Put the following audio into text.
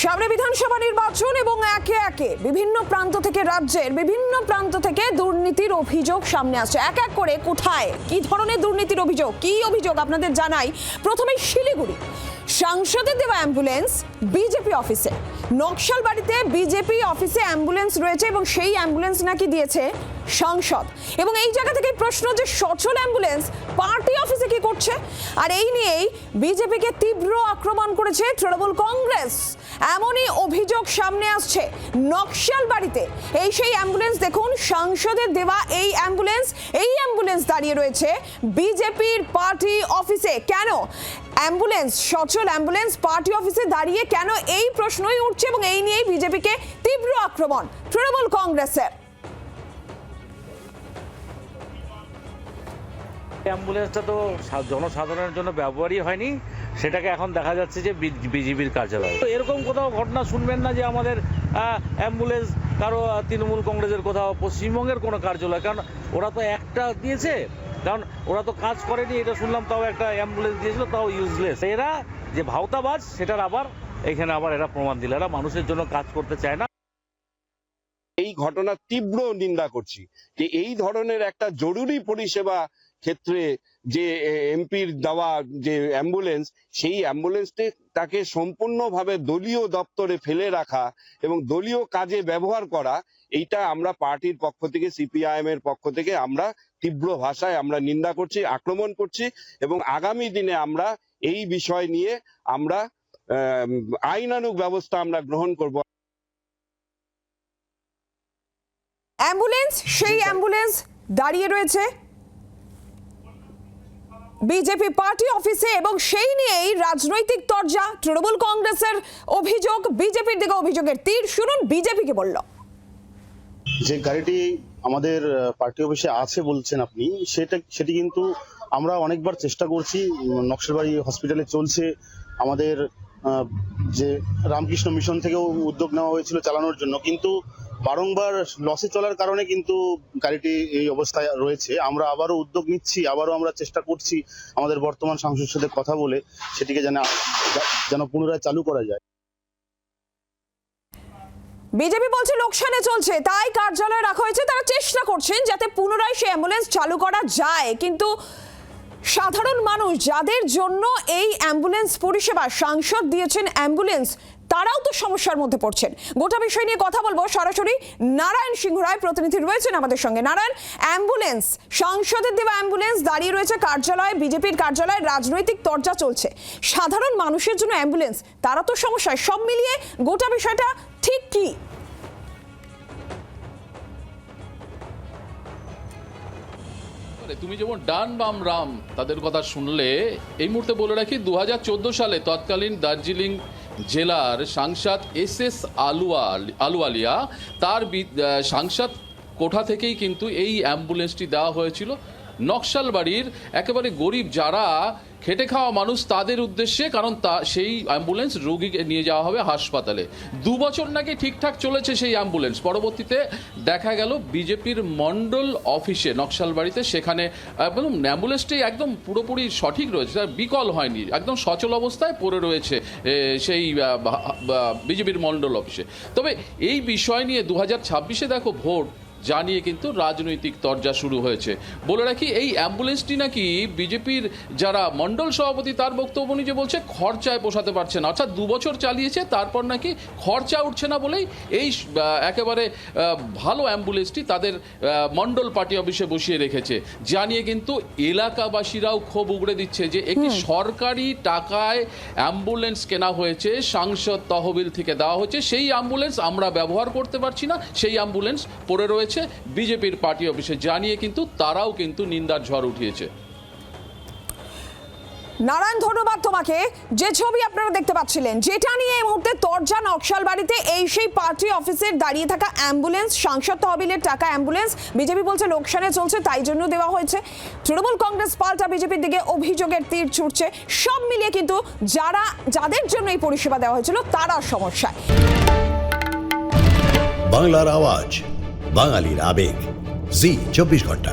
সামনে বিধানসভা নির্বাচন এবং একে একে বিভিন্ন প্রান্ত থেকে রাজ্যের বিভিন্ন প্রান্ত থেকে দুর্নীতির অভিযোগ সামনে আসছে। এক এক করে কোথায় কি ধরনের দুর্নীতির অভিযোগ, কি অভিযোগ আপনাদের জানাই। প্রথমে শিলিগুড়ি সাংসদের দেওয়া অ্যাম্বুলেন্স বিজেপি অফিসে, নকশালবাড়িতে বিজেপি অফিসে অ্যাম্বুলেন্স রয়েছে এবং সেই অ্যাম্বুলেন্স নাকি দিয়েছে সাংসদ। এবং এই জায়গা থেকে প্রশ্ন যে সচল অ্যাম্বুলেন্স পার্টি অফিসে কি করছে, আর এই নিয়েই বিজেপিকে তীব্র আক্রমণ করেছে তৃণমূল কংগ্রেস। এমনই অভিযোগ সামনে আসছে নকশালবাড়িতে। এই সেই অ্যাম্বুলেন্স দেখুন, সাংসদের দেওয়া এই অ্যাম্বুলেন্স দাঁড়িয়ে রয়েছে বিজেপির পার্টি অফিসে। কেন অ্যাম্বুলেন্স, সচল অ্যাম্বুলেন্স পার্টি অফিসে দাঁড়িয়ে কেন, এই প্রশ্নই উঠছে এবং এই নিয়েই বিজেপিকে তীব্র আক্রমণ তৃণমূল কংগ্রেসের। অ্যাম্বুলেন্সটা তো জনসাধারণের জন্য ব্যবহারই হয়নি, সেটাকে এখন দেখা যাচ্ছে যে বিজেপির কার্যালয়। তো এরকম কোথাও ঘটনা শুনবেন না যে আমাদের অ্যাম্বুলেন্স কারো তৃণমূল কংগ্রেসের কোথাও পশ্চিমবঙ্গের কোনো কার্যালয়, কারণ ওরা তো একটা দিয়েছে, কারণ ওরা তো কাজ করেনি। এটা শুনলাম তাও একটা অ্যাম্বুলেন্স দিয়েছিল, তাও ইউজলেস। এরা যে ভাওতাবাজ সেটার আবার এখানে আবার এরা প্রমাণ দিল, এরা মানুষের জন্য কাজ করতে চায় না। এই ঘটনা তীব্র নিন্দা করছি যে এই ধরনের একটা জরুরি পরিষেবা ক্ষেত্রে যে এমপির দেওয়া যে অ্যাম্বুলেন্স, সেই অ্যাম্বুলেন্সটি তাকে সম্পূর্ণভাবে দলীয় দপ্তরে ফেলে রাখা এবং দলীয় কাজে ব্যবহার করা, এইটা আমরা পার্টির পক্ষ থেকে, সিপিআইএম এর পক্ষ থেকে আমরা তীব্র ভাষায় আমরা নিন্দা করছি, আক্রমণ করছি এবং আগামী দিনে আমরা এই বিষয় নিয়ে আমরা আইনানুগ ব্যবস্থা আমরা গ্রহণ করব। অ্যাম্বুলেন্স, সেই অ্যাম্বুলেন্স দাঁড়িয়ে রয়েছে বিজেপি পার্টি অফিসে এবং সেই নিয়েই রাজনৈতিক তরজা, তৃণমূল কংগ্রেসের অভিযোগ, বিজেপির দিকে অভিযোগের তীর। শুনুন বিজেপি কি বলল। যে গাড়িটি আমাদের পার্টি অফিসে আছে বলছেন আপনি, সেটি কিন্তু আমরা অনেকবার চেষ্টা করছি। নকশালবাড়ি হসপিটালে চলছে, আমাদের যে রামকৃষ্ণ মিশন থেকেও উদ্যোগ নেওয়া হয়েছিল চালানোর জন্য, কিন্তু বারংবার লসে চলার কারণে কিন্তু গাড়িটি এই অবস্থায় রয়েছে। আমরা আবারও উদ্যোগ নিচ্ছি, আবারও আমরা চেষ্টা করছি আমাদের বর্তমান সাংসদের সাথে কথা বলে সেটিকে যেন পুনরায় চালু করা যায়। বিজেপি বলছে লোকসানে চলছে, তাই কার্যালয়ে রাখা হয়েছে। তারা চেষ্টা করছেন যাতে পুনরায় সেই অ্যাম্বুলেন্স চালু করা যায়, কিন্তু সাধারণ মানুষ যাদের জন্য এই অ্যাম্বুলেন্স পরিষেবা, সাংসদ দিয়েছেন অ্যাম্বুলেন্স, তারাও তো সমস্যার মধ্যে পড়ছেন। গোটা বিষয় নিয়ে কথা বলবো সরাসরি নারায়ণ সিংহ রায়, প্রতিনিধি রয়েছেন আমাদের সঙ্গে। নারায়ণ, অ্যাম্বুলেন্স, সাংসদের দেওয়া অ্যাম্বুলেন্স দাঁড়িয়ে রয়েছে কার্যালয়ে, বিজেপির কার্যালয়ে, রাজনৈতিক তরজা চলছে। সাধারণ মানুষের জন্য অ্যাম্বুলেন্স, তারা তো সমস্যায়। সব মিলিয়ে গোটা বিষয়টা ঠিক কি? তুমি যেমন ডান বাম রাম তাদের কথা শুনলে, এই মুহূর্তে বলে রাখি 2014 সালে তৎকালীন দার্জিলিং জেলার সাংসদ SS আলুওয়ালিয়া, তার সাংসদ কোঠা থেকেই কিন্তু এই অ্যাম্বুলেন্সটি দেওয়া হয়েছিল নকশালবাড়ির একেবারে গরিব যারা খেটে খাওয়া মানুষ তাদের উদ্দেশ্যে, কারণ সেই অ্যাম্বুলেন্স রোগীকে নিয়ে যাওয়া হবে হাসপাতালে। 2 বছর নাকি ঠিকঠাক চলেছে সেই অ্যাম্বুলেন্স। পরবর্তীতে দেখা গেল বিজেপির মণ্ডল অফিসে নকশালবাড়িতে, সেখানে অ্যাম্বুলেন্সটি একদম পুরোপুরি সঠিক রয়েছে, তার বিকল হয়নি, একদম সচল অবস্থায় পড়ে রয়েছে সেই বিজেপির মণ্ডল অফিসে। তবে এই বিষয় নিয়ে 2026-এ দেখো ভোট জানিয়ে কিন্তু রাজনৈতিক তরজা শুরু হয়েছে। বলে রাখি এই অ্যাম্বুলেন্সটি নাকি বিজেপির যারা মণ্ডল সভাপতি, তার বক্তব্য নিজে বলছে খরচায় পোষাতে পারছে না, অর্থাৎ 2 বছর চালিয়েছে, তারপর নাকি খরচা উঠছে না বলেই এই একেবারে ভালো অ্যাম্বুলেন্সটি তাদের মণ্ডল পার্টি অফিসে বসিয়ে রেখেছে। জানিয়ে কিন্তু এলাকাবাসীরাও ক্ষোভ উগড়ে দিচ্ছে যে একটি সরকারি টাকায় অ্যাম্বুলেন্স কেনা হয়েছে, সাংসদ তহবিল থেকে দেওয়া হয়েছে, সেই অ্যাম্বুলেন্স আমরা ব্যবহার করতে পারছি না, সেই অ্যাম্বুলেন্স পড়ে রয়েছে বিজেপির পার্টি অফিসে। জানিয়ে কিন্তু তারাও কিন্তু নিন্দার ঝড় উঠিয়েছে। নারায়ণ, ধন্যবাদ তোমাকে। যে ছবি আপনারা দেখতে পাচ্ছিলেন, যেটা নিয়ে এই মুহূর্তে তরজা নকশালবাড়িতে, এই সেই পার্টি অফিসের দাঁড়িয়ে থাকা অ্যাম্বুলেন্স, সাংসদ তহবিলের টাকা অ্যাম্বুলেন্স, বিজেপি বলছে লোকসানে চলছে তাই জন্য দেওয়া হয়েছে। তৃণমূল কংগ্রেস পাল্টা বিজেপির দিকে অভিযোগের তীর ছুটছে। সব মিলিয়ে কিন্তু যাদের জন্য এই পরিষেবা দেওয়া হয়েছিল তারা সমস্যায়। বাংলার আওয়াজ, বাঙালির আবেগ, জি 24 ঘন্টা।